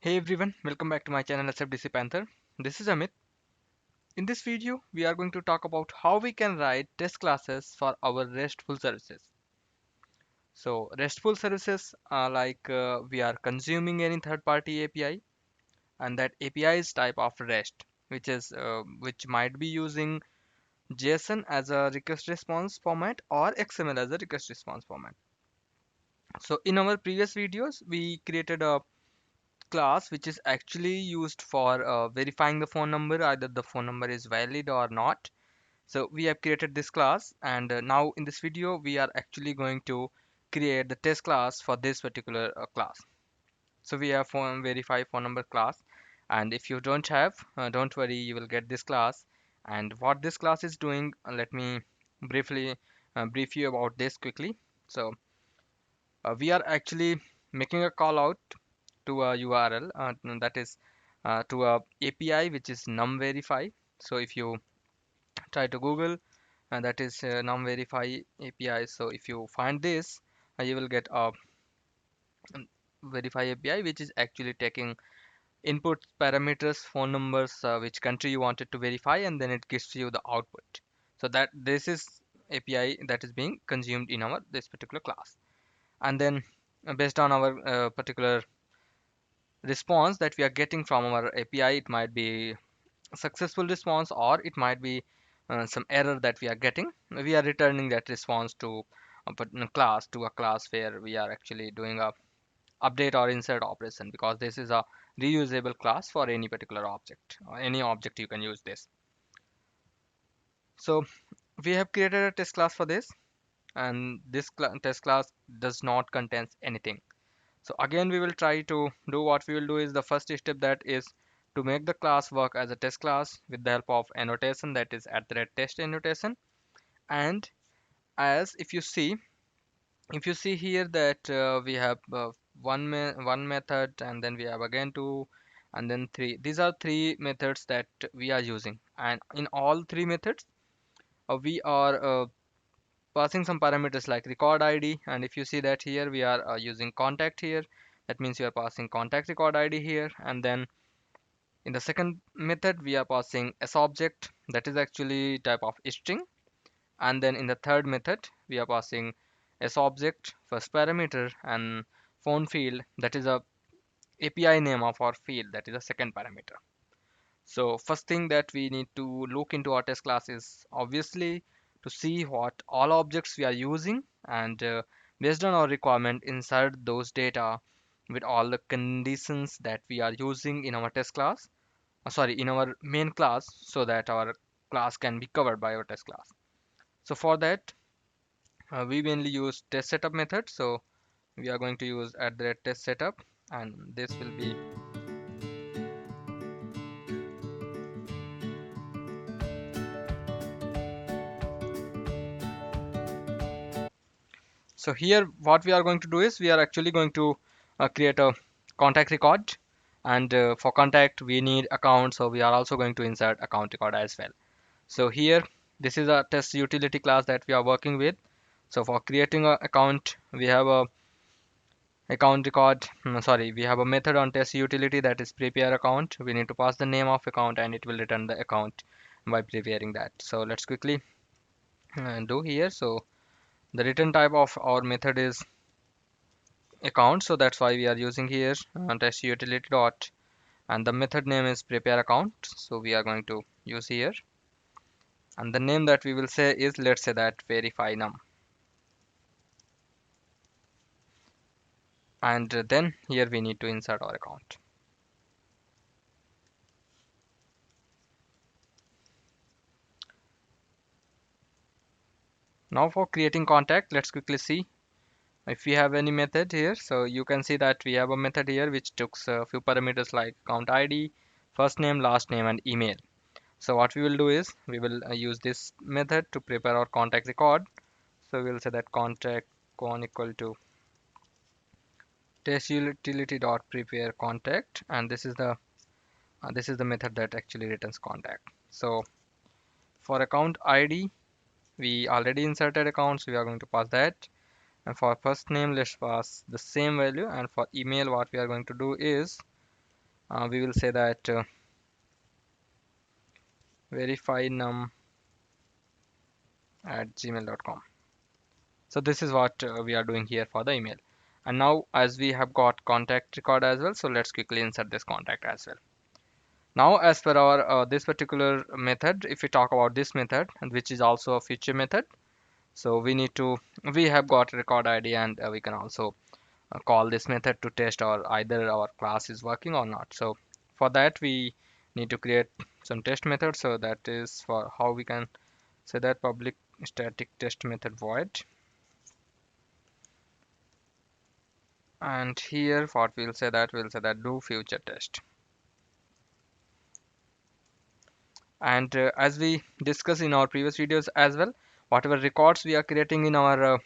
Hey everyone, welcome back to my channel SFDC Panther. This is Amit. In this video, we are going to talk about how we can write test classes for our RESTful services. So, RESTful services are like we are consuming any third-party API, and that API is type of REST, which might be using JSON as a request response format or XML as a request response format. So, in our previous videos, we created a class which is actually used for verifying the phone number, either the phone number is valid or not. So we have created this class, and now in this video we are actually going to create the test class for this particular class. So we have phone verify phone number class, and if you don't have, don't worry, you will get this class. And what this class is doing, let me briefly brief you about this quickly. So we are actually making a call out to a URL, that is to a API which is num verify. So if you try to Google, that is num verify API. So if you find this, you will get a verify API which is actually taking input parameters, phone numbers, which country you wanted to verify, and then it gives you the output. So that this is API that is being consumed in our this particular class. And then based on our particular response that we are getting from our API, it might be a successful response or it might be some error that we are getting. We are returning that response to a class where we are actually doing a update or insert operation, because this is a reusable class for any particular object, or any object you can use this. So we have created a test class for this, and this test class does not contain anything. So again, we will try to do what we will do is the first step, that is to make the class work as a test class with the help of annotation, that is at the @ test annotation. And as if you see here that we have one method, and then we have again two, and then three. These are three methods that we are using, and in all three methods we are passing some parameters like record ID. And if you see that here we are using contact here, that means you are passing contact record ID here. And then in the second method we are passing subject, that is actually type of string. And then in the third method we are passing subject first parameter, and phone field, that is a API name of our field, that is a second parameter. So first thing that we need to look into our test class is obviously to see what all objects we are using, and based on our requirement insert those data with all the conditions that we are using in our test class, sorry, in our main class, so that our class can be covered by our test class. So for that we mainly use test setup method. So we are going to use at the test setup, and this will be. So here what we are going to do is we are actually going to create a contact record, and for contact we need account, so we are also going to insert account record as well. So here this is a test utility class that we are working with. So for creating a account we have a account record, sorry, we have a method on test utility, that is prepare account. We need to pass the name of account and it will return the account by preparing that. So let's quickly do here. So the return type of our method is account, so that's why we are using here test utility dot, and the method name is prepare account, so we are going to use here. And the name that we will say is, let's say that verify num. And then here we need to insert our account. Now for creating contact, let's quickly see if we have any method here. So you can see that we have a method here which took a few parameters like account ID, first name, last name, and email. So what we will do is we will use this method to prepare our contact record. So we'll say that contact con equal to test utility dot prepare contact, and this is the method that actually returns contact. So for account ID we already inserted account, so we are going to pass that. And for first name let's pass the same value, and for email what we are going to do is We will say that verify num@gmail.com. So this is what we are doing here for the email. And now as we have got contact record as well, so let's quickly insert this contact as well. Now as per our this particular method, if we talk about this method, and which is also a feature method, so we have got record ID, and we can also call this method to test or either our class is working or not. So for that we need to create some test method. So that is for how we can say that public static test method void, and here what we'll say that do future test. And as we discussed in our previous videos as well, whatever records we are creating in our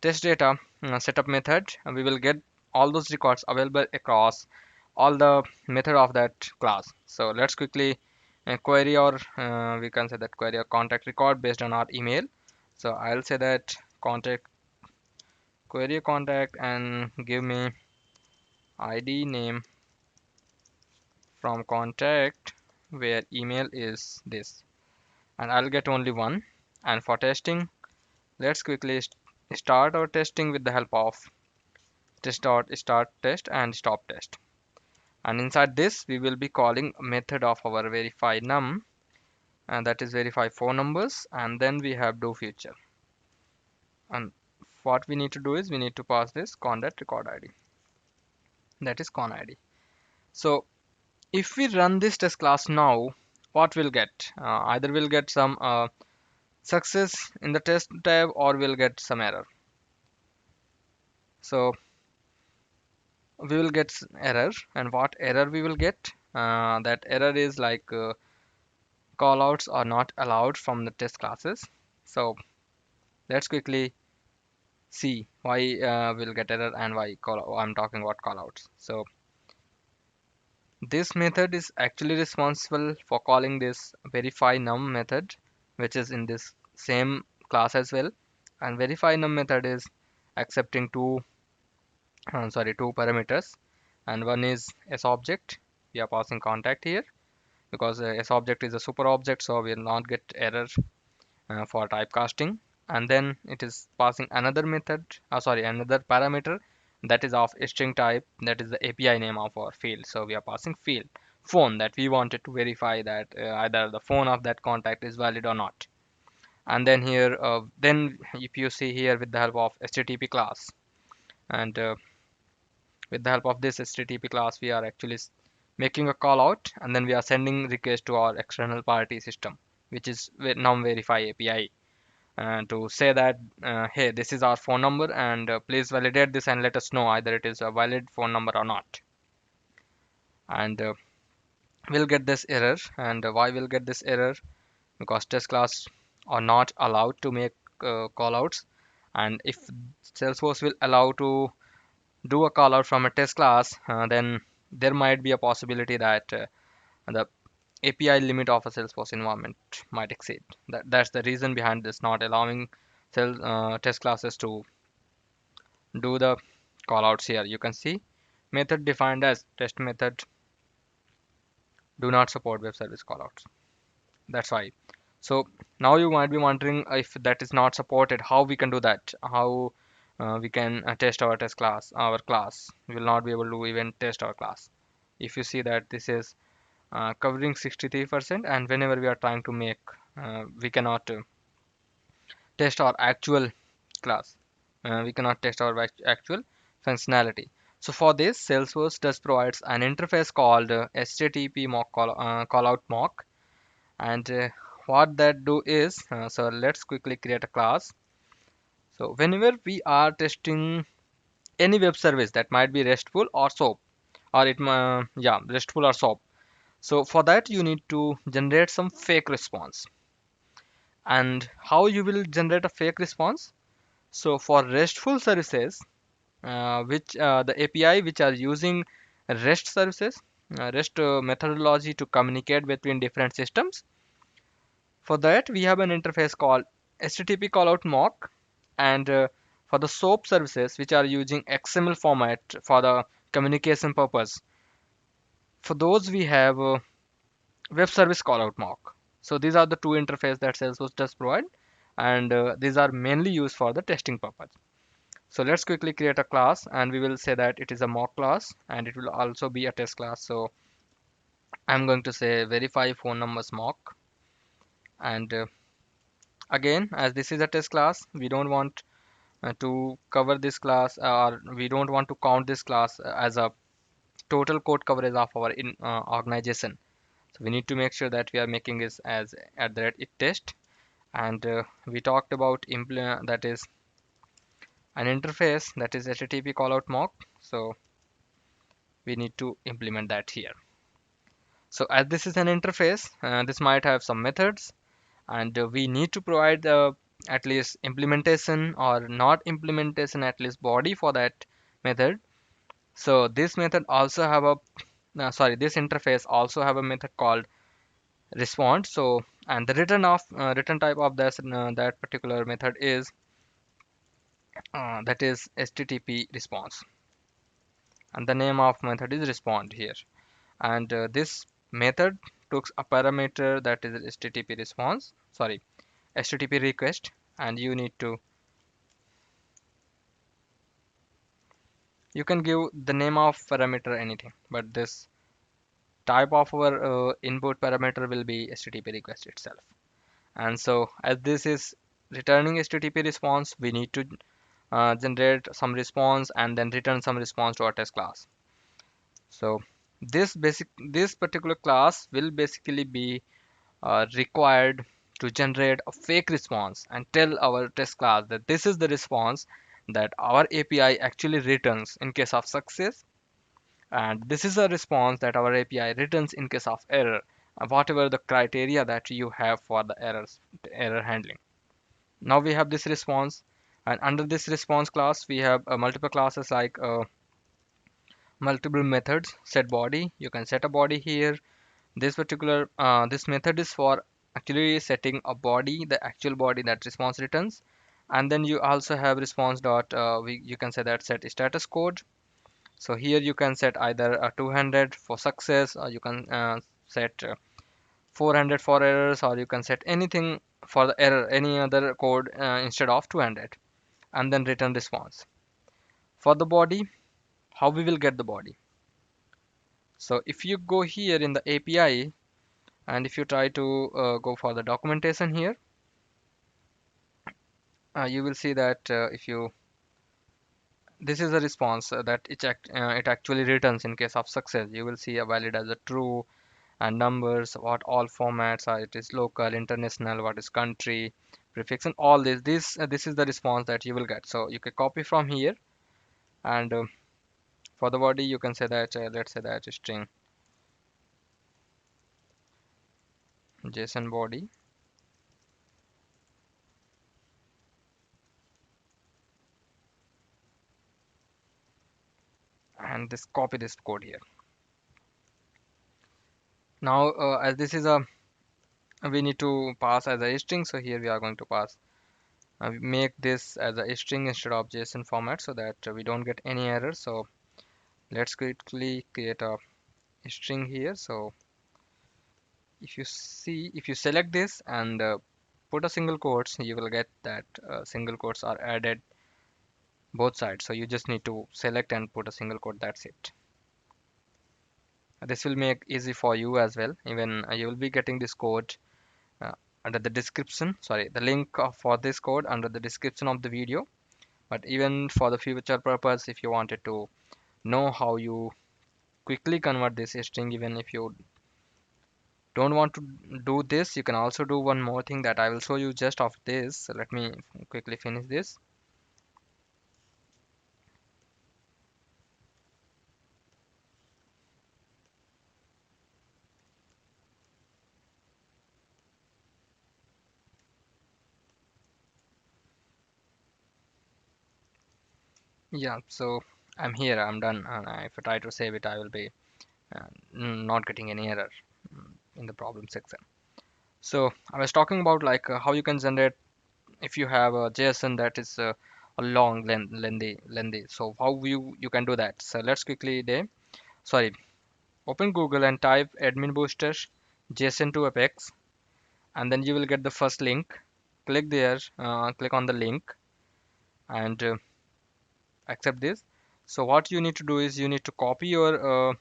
test data setup method, we will get all those records available across all the method of that class. So let's quickly query, or we can say that query a contact record based on our email. So I'll say that contact query a contact and give me ID name from contact where email is this, and I'll get only one. And for testing, let's quickly start our testing with the help of start test and stop test. And inside this we will be calling a method of our verify num, and that is verify phone numbers, and then we have do future. And what we need to do is we need to pass this contact record ID, that is con ID. So if we run this test class now, what we'll get, either we'll get some success in the test tab or we'll get some error. So we will get error, and what error we will get, that error is like callouts are not allowed from the test classes. So let's quickly see why we'll get error and why I'm talking about callouts. So this method is actually responsible for calling this verify num method, which is in this same class as well. And verify num method is accepting two parameters, and one is s object. We are passing contact here because s object is a super object, so we will not get error for typecasting. And then it is passing another method, another parameter, that is of string type, that is the API name of our field. So we are passing field phone, that we wanted to verify that either the phone of that contact is valid or not. And then here then if you see here, with the help of http class, and with the help of this http class, we are actually making a call out, and then we are sending request to our external party system, which is num verify API, to say that hey, this is our phone number, and please validate this and let us know either it is a valid phone number or not. And we'll get this error. And why we'll get this error? Because test class are not allowed to make callouts, and if Salesforce will allow to do a callout from a test class, then there might be a possibility that the API limit of a Salesforce environment might exceed. That's the reason behind this, not allowing test classes to do the callouts here. You can see method defined as test method do not support web service callouts. That's why. So now you might be wondering, if that is not supported, how we can do that? How we can test our test class? Our class will not be able to even test our class. If you see that this is covering 63%, and whenever we are trying to make, we cannot test our actual class. We cannot test our actual functionality. So for this, Salesforce does provides an interface called http mock callout mock, and what that do is, so let's quickly create a class. So whenever we are testing any web service, that might be RESTful or SOAP, or RESTful or SOAP. So for that you need to generate some fake response. And how you will generate a fake response? So for RESTful services, which the API which are using REST services, REST methodology to communicate between different systems. For that we have an interface called HTTP callout mock, and for the SOAP services which are using XML format for the communication purpose, For those we have web service callout mock. So these are the two interfaces that Salesforce does provide, and these are mainly used for the testing purpose. So let's quickly create a class, and we will say that it is a mock class and it will also be a test class. So I'm going to say verify phone numbers mock, and again, as this is a test class, we don't want to cover this class, or we don't want to count this class as a total code coverage of our organization. So we need to make sure that we are making this as at the rate it test. And we talked about implement, that is an interface, that is HTTP callout mock. So we need to implement that here. So as this is an interface, this might have some methods, and we need to provide at least implementation, or not implementation, at least body for that method. So this method also have a sorry, this interface also have a method called respond. So, and the return type of this that particular method is that is HTTP response, and the name of method is respond here. And this method took a parameter that is HTTP response, sorry, HTTP request, and you need to, you can give the name of parameter anything, but this type of our input parameter will be HTTP request itself. And so as this is returning HTTP response, we need to generate some response and then return some response to our test class. So this particular class will basically be required to generate a fake response and tell our test class that this is the response that our API actually returns in case of success, and this is a response that our API returns in case of error, whatever the criteria that you have for the error handling. Now we have this response, and under this response class we have multiple classes like multiple methods. Set body, you can set a body here. This particular this method is for actually setting a body, the actual body that response returns. And then you also have response dot you can say that set status code. So here you can set either a 200 for success, or you can set 400 for errors, or you can set anything for the error, any other code instead of 200, and then return response. For the body, how we will get the body? So if you go here in the API, and if you try to go for the documentation here, you will see that if you, this is a response that it actually returns in case of success. You will see a valid as a true, and numbers, what all formats are, it is local, international, what is country, prefix, and all this is the response that you will get. So you can copy from here, and for the body you can say that let's say that string JSON body, and this copy this code here. Now as this is a, we need to pass as a string, so here we are going to pass make this as a string instead of JSON format, so that we don't get any error. So let's quickly create a string here. So if you see, if you select this and put a single quotes, you will get that single quotes are added both sides. So you just need to select and put a single quote, that's it. This will make easy for you as well. Even you will be getting this code uh, under the description, sorry, the link for this code under the description of the video. But even for the future purpose, if you wanted to know how you quickly convert this string, even if you don't want to do this, you can also do one more thing that I will show you just after this. So let me quickly finish this. Yeah, so I'm here, I'm done, and if I try to save it, I will be not getting any error in the problem section. So I was talking about like how you can generate if you have a JSON that is a long lengthy. So how you can do that? So let's quickly sorry, open Google and type admin booster JSON to Apex, and then you will get the first link. Click there, click on the link, and accept this. So what you need to do is you need to copy your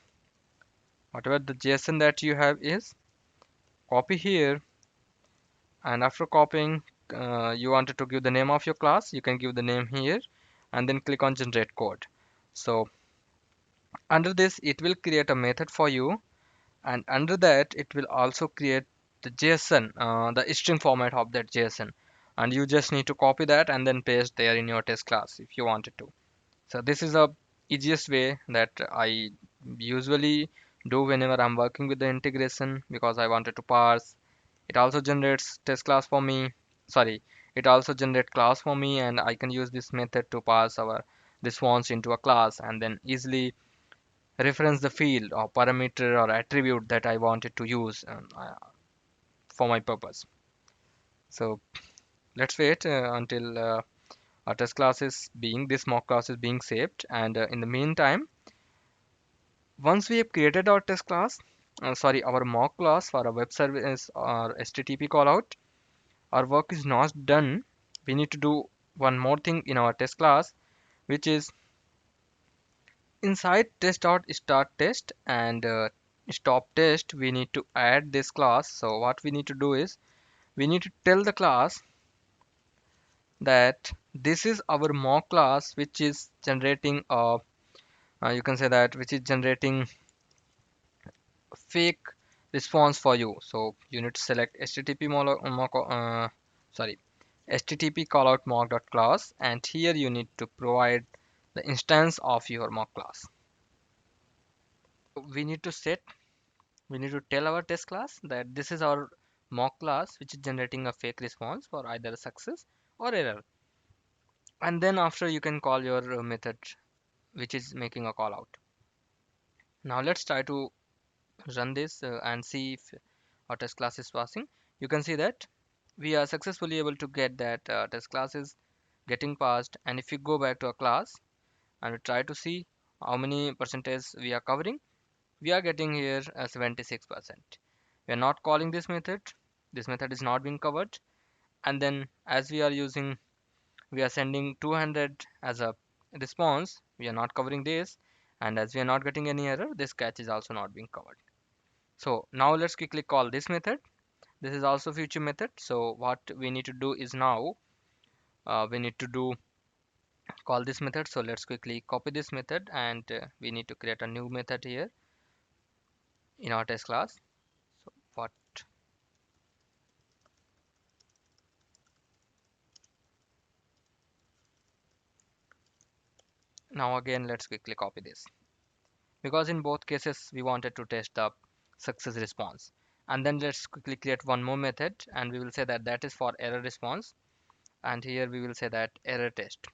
whatever the JSON that you have is copy here, and after copying, you wanted to give the name of your class, you can give the name here, and then click on generate code. So under this it will create a method for you, and under that it will also create the JSON, the string format of that JSON, and you just need to copy that and then paste there in your test class if you wanted to. So this is the easiest way that I usually do whenever I'm working with the integration, because I wanted to parse. It also generates test class for me. Sorry, it also generates class for me, and I can use this method to pass our response into a class and then easily reference the field or parameter or attribute that I wanted to use for my purpose. So let's wait until our test class is being, this mock class is being saved, and in the meantime, once we have created our test class, sorry, our mock class for a web service or HTTP callout, our work is not done. We need to do one more thing in our test class, which is inside test.startTest and stop test. We need to add this class. So what we need to do is we need to tell the class that this is our mock class, which is generating a you can say that which is generating fake response for you. So you need to select sorry, http callout mock.class, and here you need to provide the instance of your mock class. We need to set, we need to tell our test class that this is our mock class which is generating a fake response for either success or error, and then after you can call your method which is making a call out. Now let's try to run this and see if our test class is passing. You can see that we are successfully able to get that test class is getting passed, and if you go back to a class and we try to see how many percentage we are covering, we are getting here 76%. We are not calling this method is not being covered, and then as we are using, we are sending 200 as a response, we are not covering this, and as we are not getting any error, this catch is also not being covered. So now let's quickly call this method. This is also future method. So what we need to do is now we need to do call this method. So let's quickly copy this method, and we need to create a new method here in our test class. So what, now again let's quickly copy this, because in both cases we wanted to test the success response. And then let's quickly create one more method, and we will say that that is for error response, and here we will say that error test.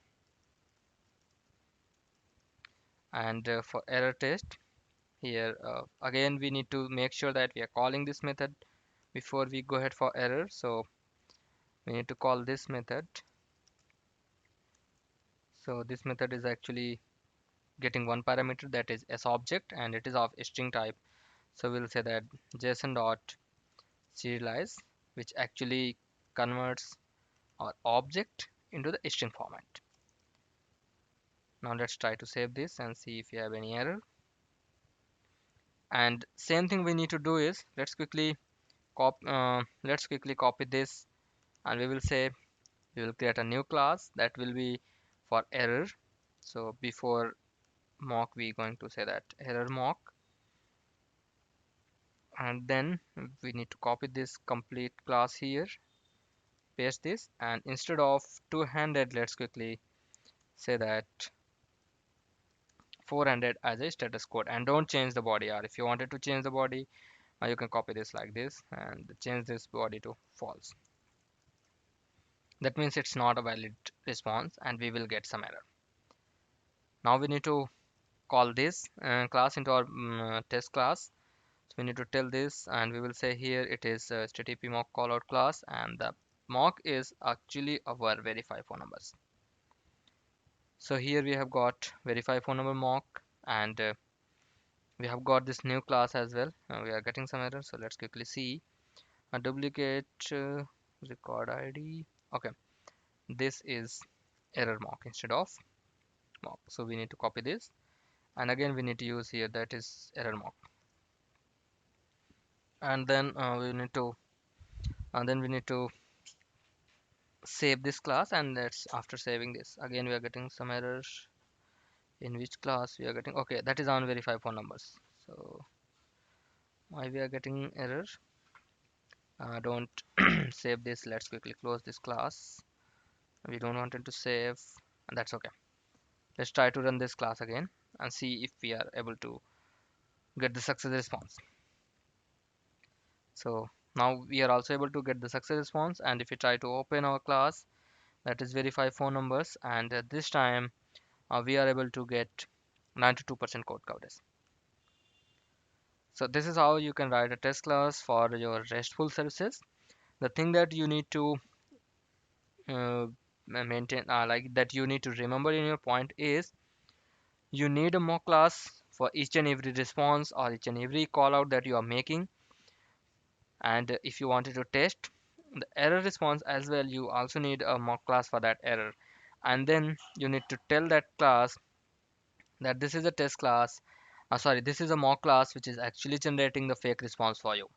And for error test here, again we need to make sure that we are calling this method before we go ahead for error. So we need to call this method. So this method is actually getting one parameter, that is s object, and it is of string type. So we'll say that json dot serialize, which actually converts our object into the string format. Now let's try to save this and see if you have any error. And same thing we need to do is let's quickly copy this, and we will say we will create a new class that will be for error. So before mock, we going to say that error mock, and then we need to copy this complete class here, paste this, and instead of two-handed, let's quickly say that 400 as a status code, and don't change the body. Or if you wanted to change the body, you can copy this like this and change this body to false. That means it's not a valid response and we will get some error. Now we need to call this class into our test class. So we need to tell this, and we will say here it is http mock callout class, and the mock is actually our verify phone numbers. So here we have got verify phone number mock, and We have got this new class as well. We are getting some errors, so let's quickly see. A duplicate record ID. Okay, this is error mock instead of mock. So we need to copy this, and again we need to use here that is error mock, and then we need to save this class, and that's after saving this. Again we are getting some errors. In which class we are getting? Okay, that is on verify phone numbers. So why we are getting error? Don't save this. Let's quickly close this class. We don't want it to save, and that's okay. Let's try to run this class again and see if we are able to get the success response. So now we are also able to get the success response, and if we try to open our class, that is verify phone numbers, and this time we are able to get 92% code coverage. So this is how you can write a test class for your RESTful services. The thing that you need to maintain, like that you need to remember in your point is you need a mock class for each and every response or each and every call out that you are making. And if you wanted to test the error response as well, you also need a mock class for that error. And then you need to tell that class that this is a test class, sorry, this is a mock class which is actually generating the fake response for you.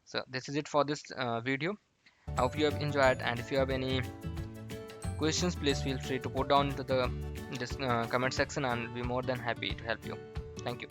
So this is it for this video. I hope you have enjoyed, and if you have any questions, please feel free to put down to the this comment section, and we'll be more than happy to help you. Thank you.